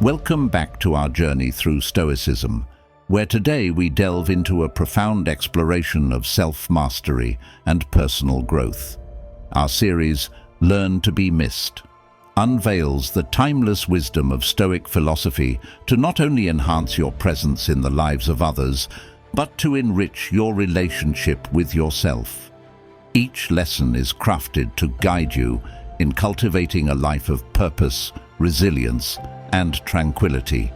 Welcome back to our journey through Stoicism, where today we delve into a profound exploration of self-mastery and personal growth. Our series, Learn to be Missed, unveils the timeless wisdom of Stoic philosophy to not only enhance your presence in the lives of others, but to enrich your relationship with yourself. Each lesson is crafted to guide you in cultivating a life of purpose, resilience, and tranquility.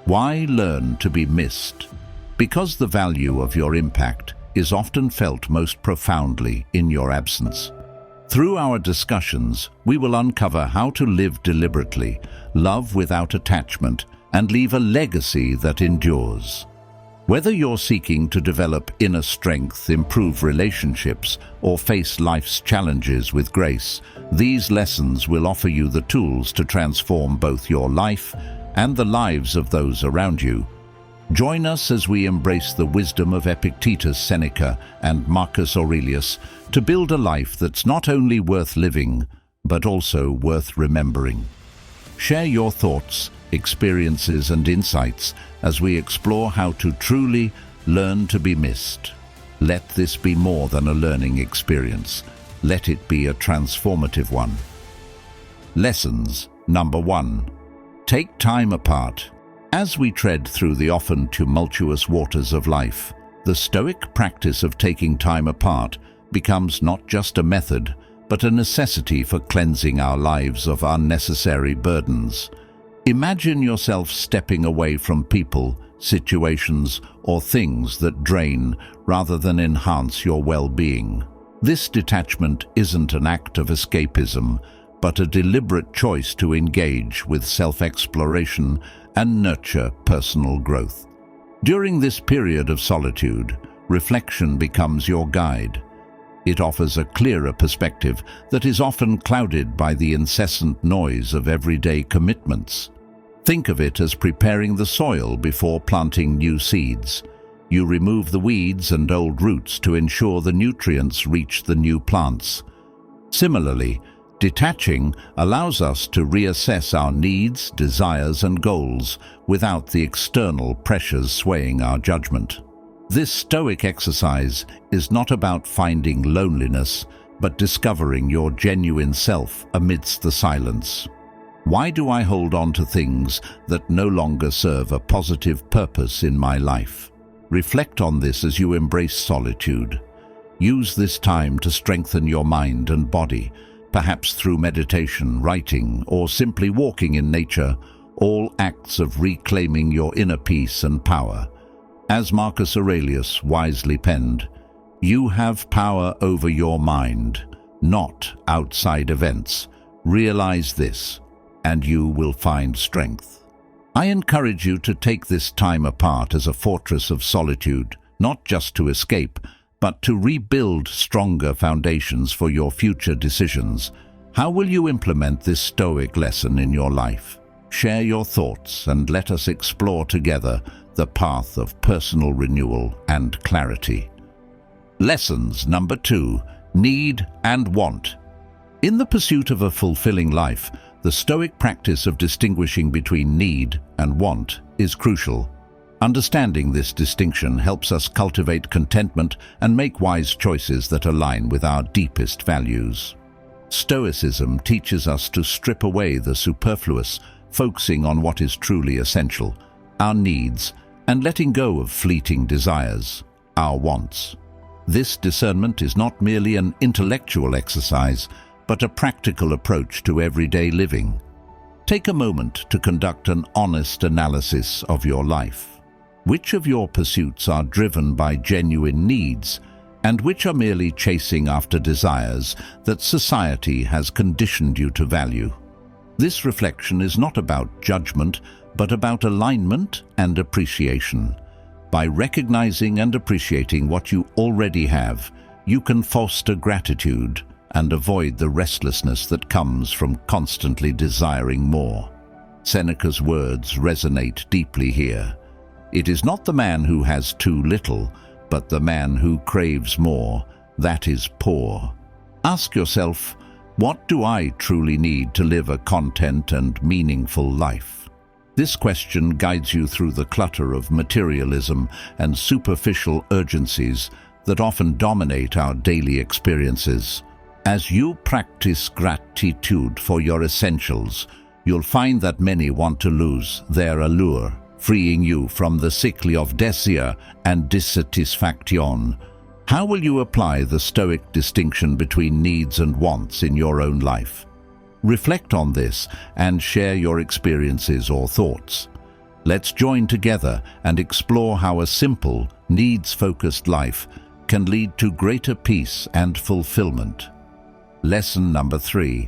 Why learn to be missed? Because the value of your impact is often felt most profoundly in your absence. Through our discussions, we will uncover how to live deliberately, love without attachment, and leave a legacy that endures. Whether you're seeking to develop inner strength, improve relationships, or face life's challenges with grace, these lessons will offer you the tools to transform both your life and the lives of those around you. Join us as we embrace the wisdom of Epictetus, Seneca, and Marcus Aurelius to build a life that's not only worth living, but also worth remembering. Share your thoughts, experiences, and insights as we explore how to truly learn to be missed. Let this be more than a learning experience. Let it be a transformative one. Lessons number 1. Take time apart. As we tread through the often tumultuous waters of life, the Stoic practice of taking time apart becomes not just a method, but a necessity for cleansing our lives of unnecessary burdens. Imagine yourself stepping away from people, situations, or things that drain rather than enhance your well-being. This detachment isn't an act of escapism, but a deliberate choice to engage with self-exploration and nurture personal growth. During this period of solitude, reflection becomes your guide. It offers a clearer perspective that is often clouded by the incessant noise of everyday commitments. Think of it as preparing the soil before planting new seeds. You remove the weeds and old roots to ensure the nutrients reach the new plants. Similarly, detaching allows us to reassess our needs, desires, and goals without the external pressures swaying our judgment. This Stoic exercise is not about finding loneliness, but discovering your genuine self amidst the silence. Why do I hold on to things that no longer serve a positive purpose in my life? Reflect on this as you embrace solitude. Use this time to strengthen your mind and body, perhaps through meditation, writing, or simply walking in nature, all acts of reclaiming your inner peace and power. As Marcus Aurelius wisely penned, "You have power over your mind, not outside events. Realize this, and you will find strength." I encourage you to take this time apart as a fortress of solitude, not just to escape, but to rebuild stronger foundations for your future decisions. How will you implement this Stoic lesson in your life? Share your thoughts and let us explore together the path of personal renewal and clarity. Lessons number 2. Need and want. In the pursuit of a fulfilling life, the Stoic practice of distinguishing between need and want is crucial. Understanding this distinction helps us cultivate contentment and make wise choices that align with our deepest values. Stoicism teaches us to strip away the superfluous, focusing on what is truly essential, our needs, and letting go of fleeting desires, our wants. This discernment is not merely an intellectual exercise, but a practical approach to everyday living. Take a moment to conduct an honest analysis of your life. Which of your pursuits are driven by genuine needs, and which are merely chasing after desires that society has conditioned you to value? This reflection is not about judgment, but about alignment and appreciation. By recognizing and appreciating what you already have, you can foster gratitude and avoid the restlessness that comes from constantly desiring more. Seneca's words resonate deeply here. It is not the man who has too little, but the man who craves more, that is poor. Ask yourself, what do I truly need to live a content and meaningful life? This question guides you through the clutter of materialism and superficial urgencies that often dominate our daily experiences. As you practice gratitude for your essentials, you'll find that many want to lose their allure, freeing you from the cycle of desire and dissatisfaction. How will you apply the Stoic distinction between needs and wants in your own life? Reflect on this and share your experiences or thoughts. Let's join together and explore how a simple, needs-focused life can lead to greater peace and fulfillment. Lesson number 3.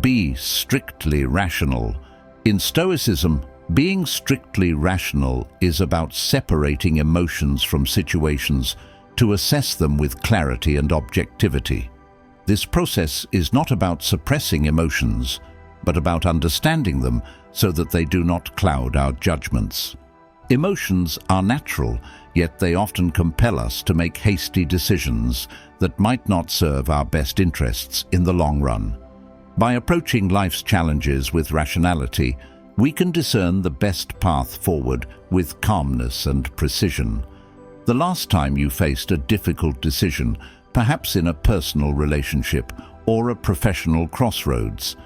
Be strictly rational. In Stoicism, being strictly rational is about separating emotions from situations to assess them with clarity and objectivity. This process is not about suppressing emotions, but about understanding them so that they do not cloud our judgments. Emotions are natural, yet they often compel us to make hasty decisions that might not serve our best interests in the long run. By approaching life's challenges with rationality, we can discern the best path forward with calmness and precision. The last time you faced a difficult decision, perhaps in a personal relationship or a professional crossroads,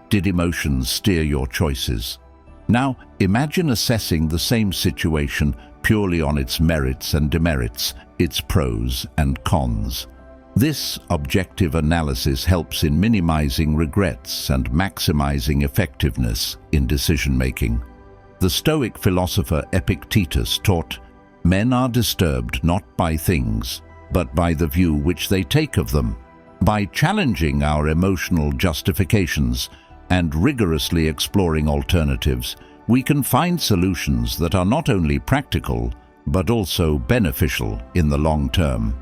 did emotions steer your choices? Now, imagine assessing the same situation purely on its merits and demerits, its pros and cons. This objective analysis helps in minimizing regrets and maximizing effectiveness in decision-making. The Stoic philosopher Epictetus taught, "Men are disturbed not by things, but by the view which they take of them." By challenging our emotional justifications and rigorously exploring alternatives, we can find solutions that are not only practical, but also beneficial in the long term.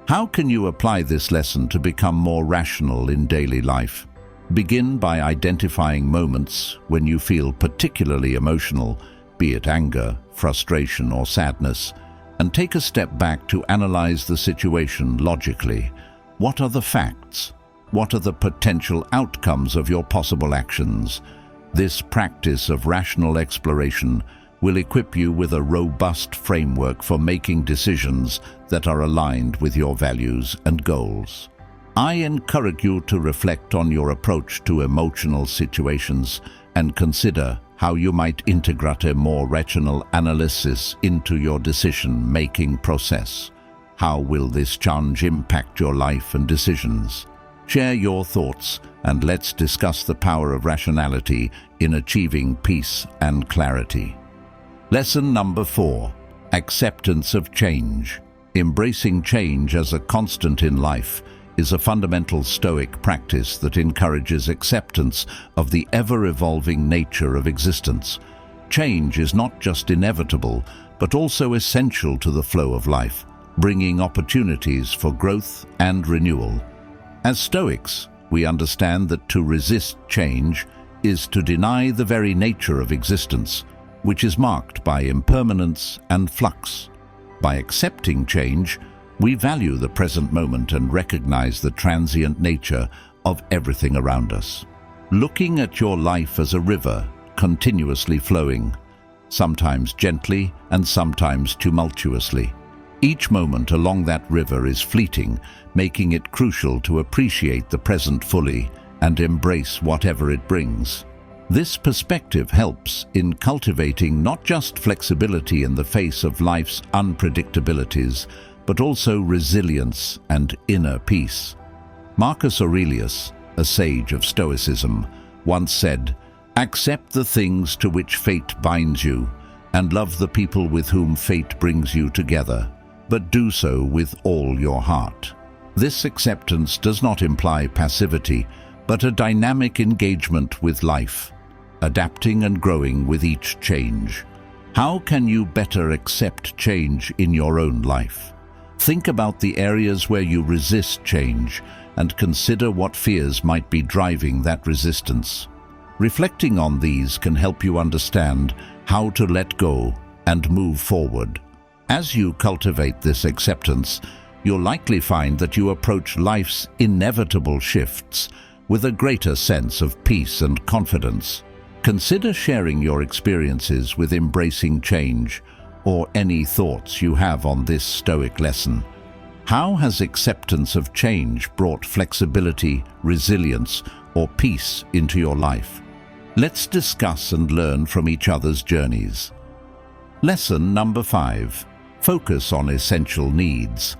How can you apply this lesson to become more rational in daily life? Begin by identifying moments when you feel particularly emotional, be it anger, frustration, or sadness, and take a step back to analyze the situation logically. What are the facts? What are the potential outcomes of your possible actions? This practice of rational exploration will equip you with a robust framework for making decisions that are aligned with your values and goals. I encourage you to reflect on your approach to emotional situations and consider how you might integrate a more rational analysis into your decision-making process. How will this change impact your life and decisions? Share your thoughts and let's discuss the power of rationality in achieving peace and clarity. Lesson number 4. Acceptance of change. Embracing change as a constant in life is a fundamental Stoic practice that encourages acceptance of the ever-evolving nature of existence. Change is not just inevitable, but also essential to the flow of life, bringing opportunities for growth and renewal. As Stoics, we understand that to resist change is to deny the very nature of existence, which is marked by impermanence and flux. By accepting change, we value the present moment and recognize the transient nature of everything around us. Looking at your life as a river, continuously flowing, sometimes gently and sometimes tumultuously. Each moment along that river is fleeting, making it crucial to appreciate the present fully and embrace whatever it brings. This perspective helps in cultivating not just flexibility in the face of life's unpredictabilities, but also resilience and inner peace. Marcus Aurelius, a sage of Stoicism, once said, "Accept the things to which fate binds you, and love the people with whom fate brings you together, but do so with all your heart." This acceptance does not imply passivity, but a dynamic engagement with life, adapting and growing with each change. How can you better accept change in your own life? Think about the areas where you resist change and consider what fears might be driving that resistance. Reflecting on these can help you understand how to let go and move forward. As you cultivate this acceptance, you'll likely find that you approach life's inevitable shifts with a greater sense of peace and confidence. Consider sharing your experiences with embracing change or any thoughts you have on this Stoic lesson. How has acceptance of change brought flexibility, resilience, or peace into your life? Let's discuss and learn from each other's journeys. Lesson number 5. Focus on essential needs.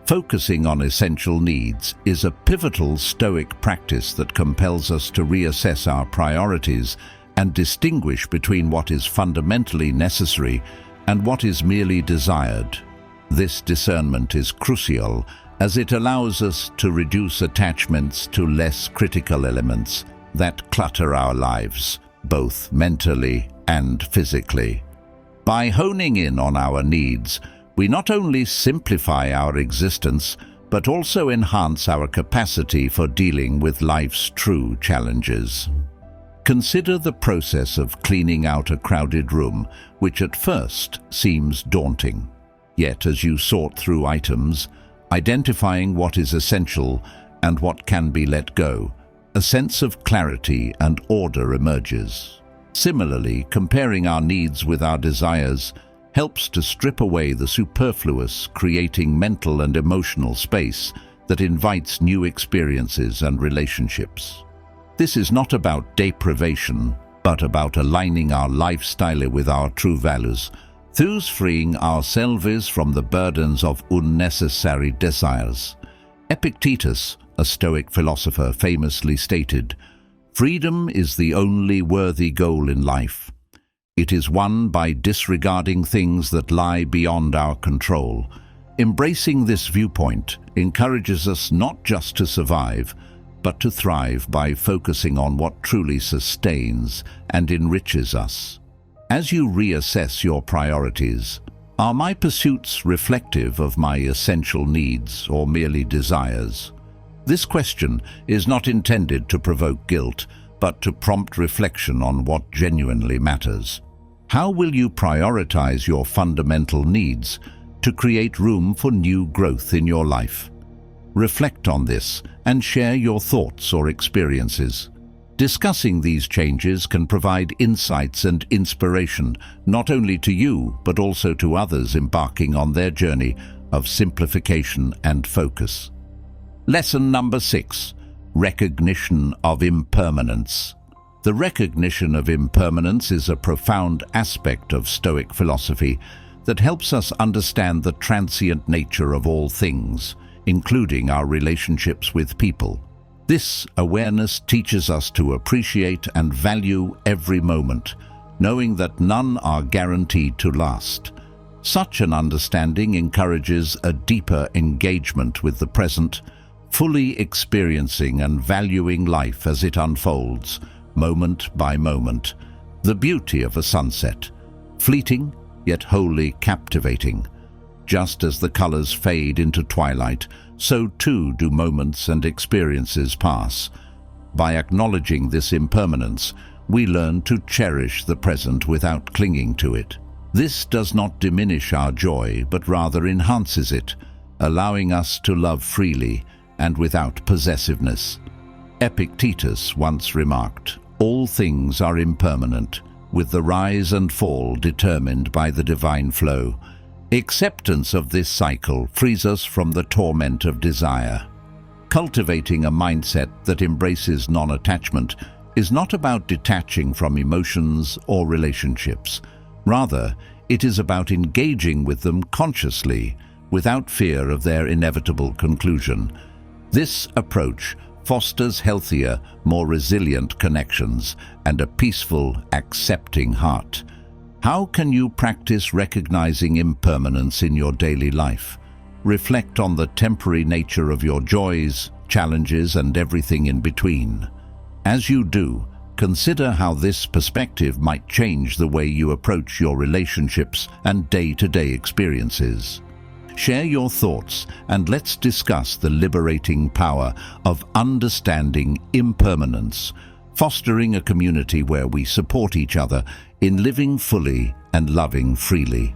Focusing on essential needs is a pivotal Stoic practice that compels us to reassess our priorities and distinguish between what is fundamentally necessary and what is merely desired. This discernment is crucial as it allows us to reduce attachments to less critical elements that clutter our lives, both mentally and physically. By honing in on our needs, we not only simplify our existence, but also enhance our capacity for dealing with life's true challenges. Consider the process of cleaning out a crowded room, which at first seems daunting. Yet as you sort through items, identifying what is essential and what can be let go, a sense of clarity and order emerges. Similarly, comparing our needs with our desires helps to strip away the superfluous, creating mental and emotional space that invites new experiences and relationships. This is not about deprivation, but about aligning our lifestyle with our true values, thus freeing ourselves from the burdens of unnecessary desires. Epictetus, a Stoic philosopher, famously stated, "Freedom is the only worthy goal in life. It is won by disregarding things that lie beyond our control." Embracing this viewpoint encourages us not just to survive, but to thrive by focusing on what truly sustains and enriches us. As you reassess your priorities, are my pursuits reflective of my essential needs or merely desires? This question is not intended to provoke guilt, but to prompt reflection on what genuinely matters. How will you prioritize your fundamental needs to create room for new growth in your life? Reflect on this and share your thoughts or experiences. Discussing these changes can provide insights and inspiration, not only to you, but also to others embarking on their journey of simplification and focus. Lesson number 6. Recognition of impermanence. The recognition of impermanence is a profound aspect of Stoic philosophy that helps us understand the transient nature of all things, including our relationships with people. This awareness teaches us to appreciate and value every moment, knowing that none are guaranteed to last. Such an understanding encourages a deeper engagement with the present, fully experiencing and valuing life as it unfolds, moment by moment. The beauty of a sunset, fleeting yet wholly captivating. Just as the colors fade into twilight, so too do moments and experiences pass. By acknowledging this impermanence, we learn to cherish the present without clinging to it. This does not diminish our joy, but rather enhances it, allowing us to love freely and without possessiveness. Epictetus once remarked, "All things are impermanent, with the rise and fall determined by the divine flow." Acceptance of this cycle frees us from the torment of desire. Cultivating a mindset that embraces non-attachment is not about detaching from emotions or relationships. Rather, it is about engaging with them consciously, without fear of their inevitable conclusion. This approach fosters healthier, more resilient connections and a peaceful, accepting heart. How can you practice recognizing impermanence in your daily life? Reflect on the temporary nature of your joys, challenges, and everything in between. As you do, consider how this perspective might change the way you approach your relationships and day-to-day experiences. Share your thoughts and let's discuss the liberating power of understanding impermanence, fostering a community where we support each other in living fully and loving freely.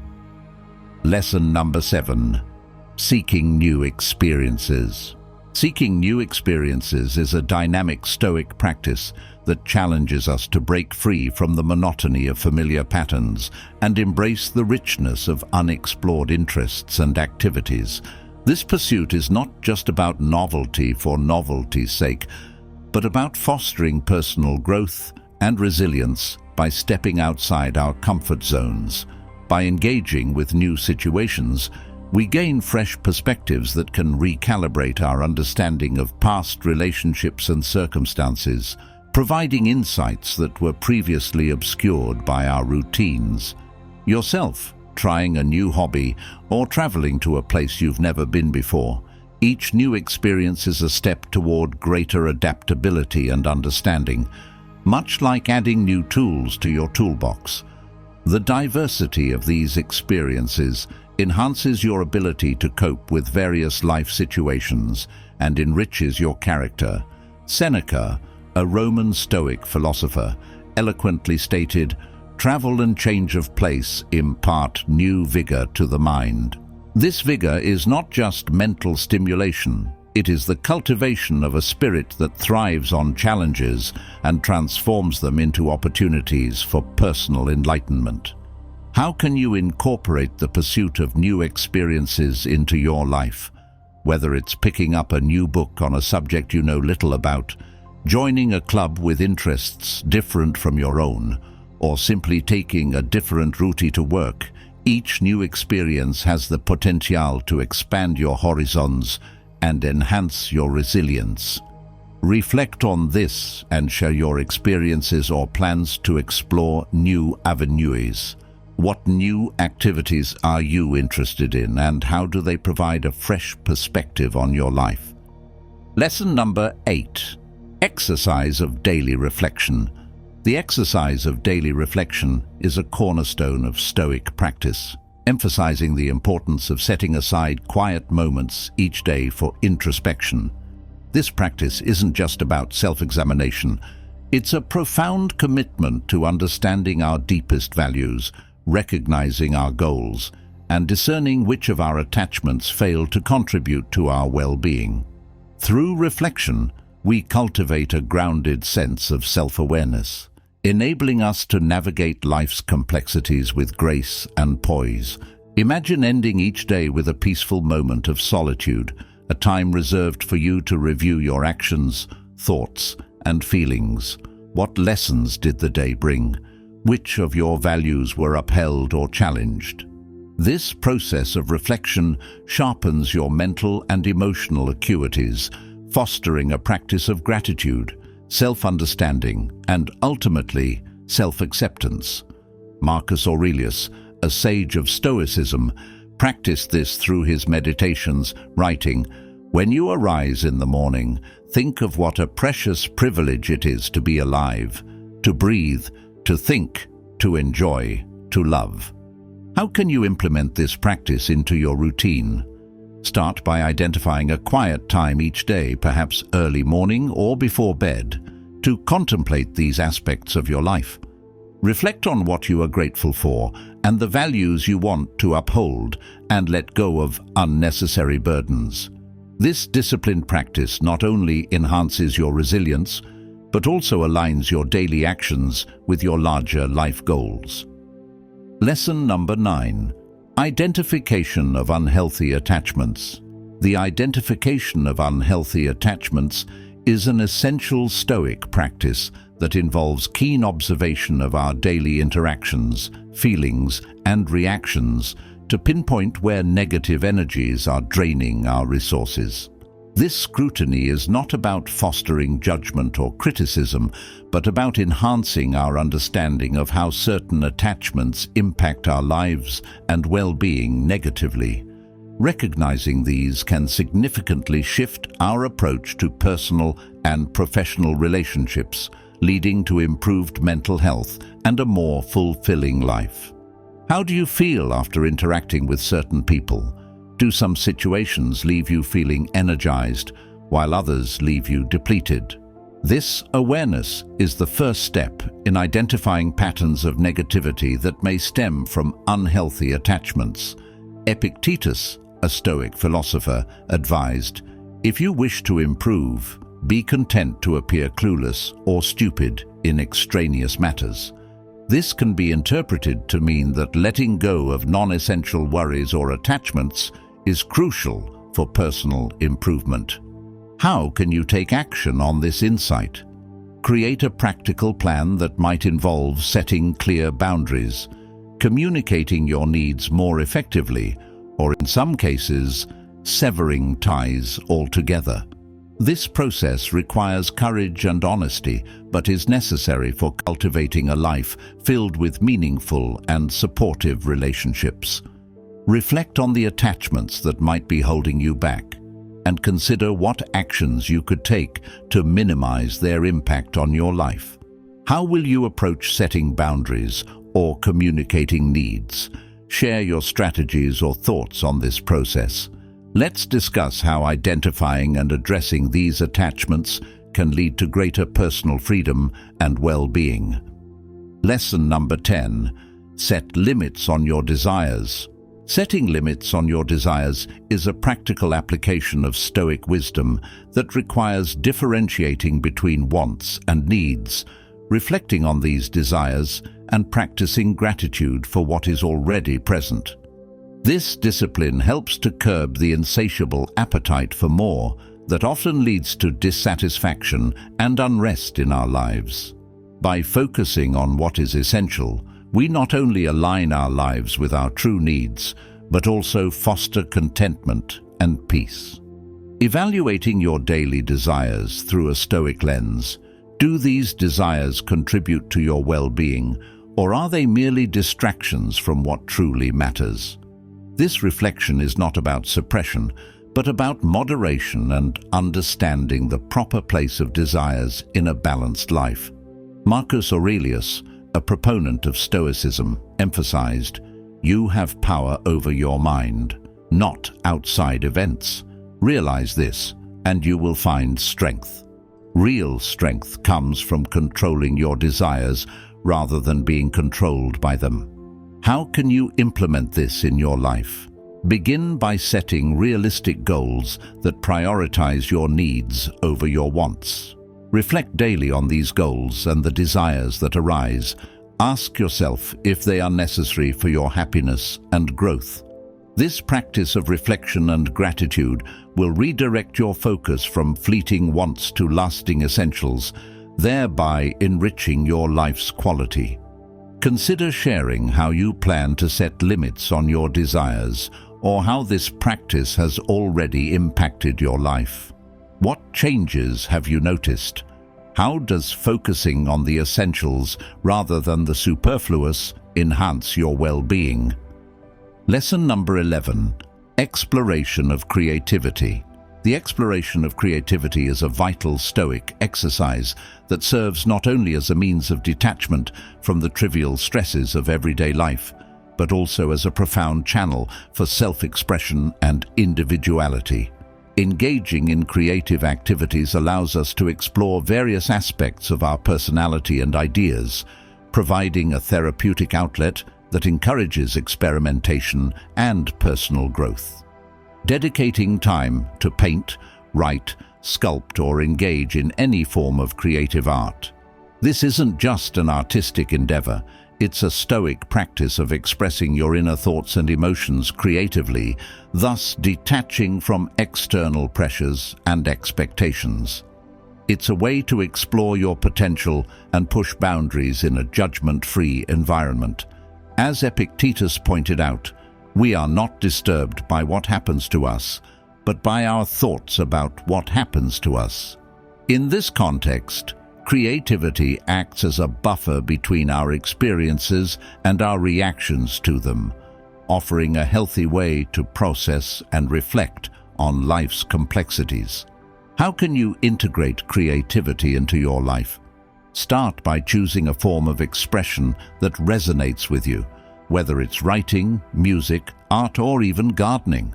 Lesson number 7. Seeking new experiences. Seeking new experiences is a dynamic Stoic practice that challenges us to break free from the monotony of familiar patterns and embrace the richness of unexplored interests and activities. This pursuit is not just about novelty for novelty's sake, but about fostering personal growth and resilience by stepping outside our comfort zones. By engaging with new situations, we gain fresh perspectives that can recalibrate our understanding of past relationships and circumstances, providing insights that were previously obscured by our routines. Yourself, trying a new hobby or traveling to a place you've never been before, each new experience is a step toward greater adaptability and understanding, much like adding new tools to your toolbox. The diversity of these experiences enhances your ability to cope with various life situations and enriches your character. Seneca, a Roman Stoic philosopher, eloquently stated, "Travel and change of place impart new vigor to the mind." This vigor is not just mental stimulation, it is the cultivation of a spirit that thrives on challenges and transforms them into opportunities for personal enlightenment. How can you incorporate the pursuit of new experiences into your life? Whether it's picking up a new book on a subject you know little about, joining a club with interests different from your own, or simply taking a different route to work, each new experience has the potential to expand your horizons and enhance your resilience. Reflect on this and share your experiences or plans to explore new avenues. What new activities are you interested in, and how do they provide a fresh perspective on your life? Lesson number 8. Exercise of daily reflection. The exercise of daily reflection is a cornerstone of Stoic practice, emphasizing the importance of setting aside quiet moments each day for introspection. This practice isn't just about self-examination. It's a profound commitment to understanding our deepest values, recognizing our goals, and discerning which of our attachments fail to contribute to our well-being. Through reflection, we cultivate a grounded sense of self-awareness, enabling us to navigate life's complexities with grace and poise. Imagine ending each day with a peaceful moment of solitude, a time reserved for you to review your actions, thoughts, and feelings. What lessons did the day bring? Which of your values were upheld or challenged? This process of reflection sharpens your mental and emotional acuities, fostering a practice of gratitude, self-understanding, and ultimately, self-acceptance. Marcus Aurelius, a sage of Stoicism, practiced this through his meditations, writing, "When you arise in the morning, think of what a precious privilege it is to be alive, to breathe, to think, to enjoy, to love." How can you implement this practice into your routine? Start by identifying a quiet time each day, perhaps early morning or before bed, to contemplate these aspects of your life. Reflect on what you are grateful for and the values you want to uphold, and let go of unnecessary burdens. This disciplined practice not only enhances your resilience, but also aligns your daily actions with your larger life goals. Lesson number 9. Identification of unhealthy attachments. The identification of unhealthy attachments is an essential Stoic practice that involves keen observation of our daily interactions, feelings, and reactions to pinpoint where negative energies are draining our resources. This scrutiny is not about fostering judgment or criticism, but about enhancing our understanding of how certain attachments impact our lives and well-being negatively. Recognizing these can significantly shift our approach to personal and professional relationships, leading to improved mental health and a more fulfilling life. How do you feel after interacting with certain people? Do some situations leave you feeling energized, while others leave you depleted? This awareness is the first step in identifying patterns of negativity that may stem from unhealthy attachments. Epictetus, a Stoic philosopher, advised, "If you wish to improve, Be content to appear clueless or stupid in extraneous matters. This can be interpreted to mean that letting go of non-essential worries or attachments is crucial for personal improvement. How can you take action on this insight? Create a practical plan that might involve setting clear boundaries, communicating your needs more effectively, or in some cases, severing ties altogether. This process requires courage and honesty, but is necessary for cultivating a life filled with meaningful and supportive relationships. Reflect on the attachments that might be holding you back, and consider what actions you could take to minimize their impact on your life. How will you approach setting boundaries or communicating needs? Share your strategies or thoughts on this process. Let's discuss how identifying and addressing these attachments can lead to greater personal freedom and well-being. Lesson number 10. Set limits on your desires. Setting limits on your desires is a practical application of Stoic wisdom that requires differentiating between wants and needs, reflecting on these desires, and practicing gratitude for what is already present. This discipline helps to curb the insatiable appetite for more that often leads to dissatisfaction and unrest in our lives. By focusing on what is essential, we not only align our lives with our true needs, but also foster contentment and peace. Evaluating your daily desires through a Stoic lens, do these desires contribute to your well-being, or are they merely distractions from what truly matters? This reflection is not about suppression, but about moderation and understanding the proper place of desires in a balanced life. Marcus Aurelius, a proponent of Stoicism, emphasized, "You have power over your mind, not outside events. Realize this, and you will find strength." Real strength comes from controlling your desires rather than being controlled by them. How can you implement this in your life? Begin by setting realistic goals that prioritize your needs over your wants. Reflect daily on these goals and the desires that arise. Ask yourself if they are necessary for your happiness and growth. This practice of reflection and gratitude will redirect your focus from fleeting wants to lasting essentials, thereby enriching your life's quality. Consider sharing how you plan to set limits on your desires, or how this practice has already impacted your life. What changes have you noticed? How does focusing on the essentials rather than the superfluous enhance your well-being? Lesson number 11. Exploration of creativity. The exploration of creativity is a vital Stoic exercise that serves not only as a means of detachment from the trivial stresses of everyday life, but also as a profound channel for self-expression and individuality. Engaging in creative activities allows us to explore various aspects of our personality and ideas, providing a therapeutic outlet that encourages experimentation and personal growth. Dedicating time to paint, write, sculpt, or engage in any form of creative art. This isn't just an artistic endeavor, it's a Stoic practice of expressing your inner thoughts and emotions creatively, thus detaching from external pressures and expectations. It's a way to explore your potential and push boundaries in a judgment-free environment. As Epictetus pointed out, we are not disturbed by what happens to us, but by our thoughts about what happens to us. In this context, creativity acts as a buffer between our experiences and our reactions to them, offering a healthy way to process and reflect on life's complexities. How can you integrate creativity into your life? Start by choosing a form of expression that resonates with you, whether it's writing, music, art, or even gardening.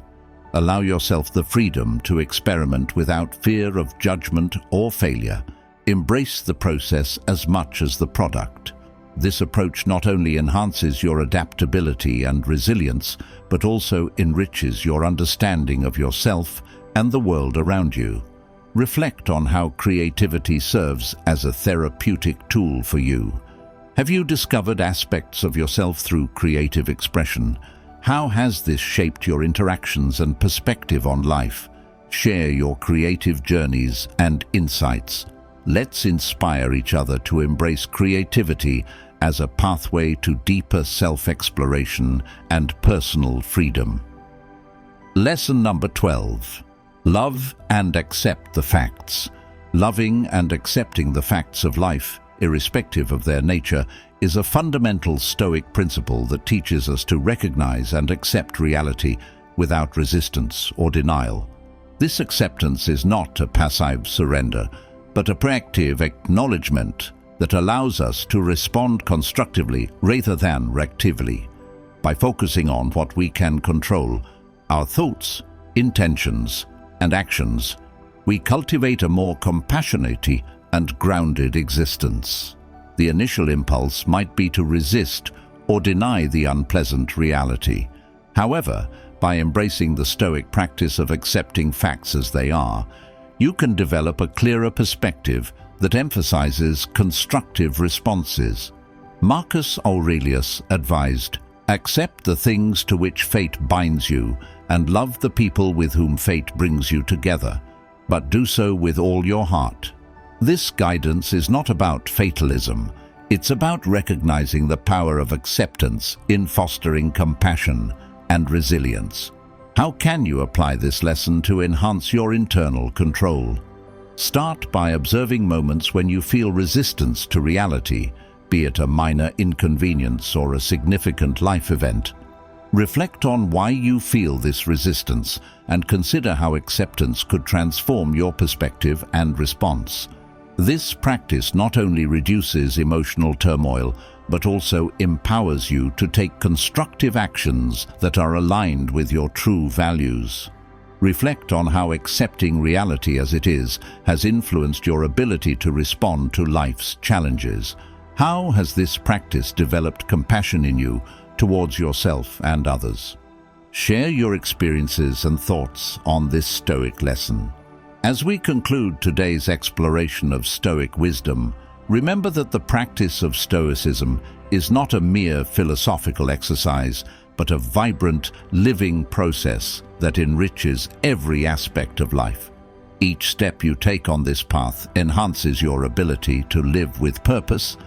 Allow yourself the freedom to experiment without fear of judgment or failure. Embrace the process as much as the product. This approach not only enhances your adaptability and resilience, but also enriches your understanding of yourself and the world around you. Reflect on how creativity serves as a therapeutic tool for you. Have you discovered aspects of yourself through creative expression? How has this shaped your interactions and perspective on life? Share your creative journeys and insights. Let's inspire each other to embrace creativity as a pathway to deeper self-exploration and personal freedom. Lesson number 12. Love and accept the facts. Loving and accepting the facts of life, irrespective of their nature, is a fundamental Stoic principle that teaches us to recognize and accept reality without resistance or denial. This acceptance is not a passive surrender, but a proactive acknowledgement that allows us to respond constructively rather than reactively. By focusing on what we can control, our thoughts, intentions, and actions, we cultivate a more compassionate and grounded existence. The initial impulse might be to resist or deny the unpleasant reality. However, by embracing the Stoic practice of accepting facts as they are, you can develop a clearer perspective that emphasizes constructive responses. Marcus Aurelius advised, "Accept the things to which fate binds you, and love the people with whom fate brings you together, but do so with all your heart." This guidance is not about fatalism. It's about recognizing the power of acceptance in fostering compassion and resilience. How can you apply this lesson to enhance your internal control? Start by observing moments when you feel resistance to reality, be it a minor inconvenience or a significant life event. Reflect on why you feel this resistance and consider how acceptance could transform your perspective and response. This practice not only reduces emotional turmoil, but also empowers you to take constructive actions that are aligned with your true values. Reflect on how accepting reality as it is has influenced your ability to respond to life's challenges. How has this practice developed compassion in you towards yourself and others? Share your experiences and thoughts on this Stoic lesson. As we conclude today's exploration of Stoic wisdom, remember that the practice of Stoicism is not a mere philosophical exercise, but a vibrant, living process that enriches every aspect of life. Each step you take on this path enhances your ability to live with purpose,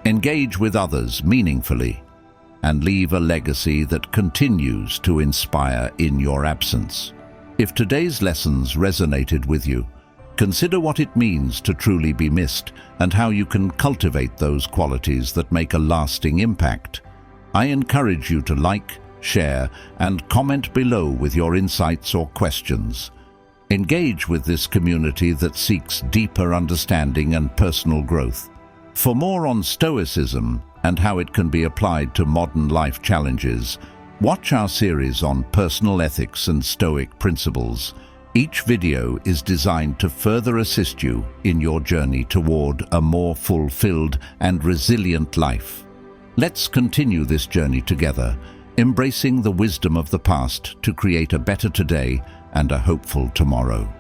engage with others meaningfully, and leave a legacy that continues to inspire in your absence. If today's lessons resonated with you, consider what it means to truly be missed and how you can cultivate those qualities that make a lasting impact. I encourage you to like, share, and comment below with your insights or questions. Engage with this community that seeks deeper understanding and personal growth. For more on Stoicism and how it can be applied to modern life challenges, watch our series on personal ethics and Stoic principles. Each video is designed to further assist you in your journey toward a more fulfilled and resilient life. Let's continue this journey together, embracing the wisdom of the past to create a better today and a hopeful tomorrow.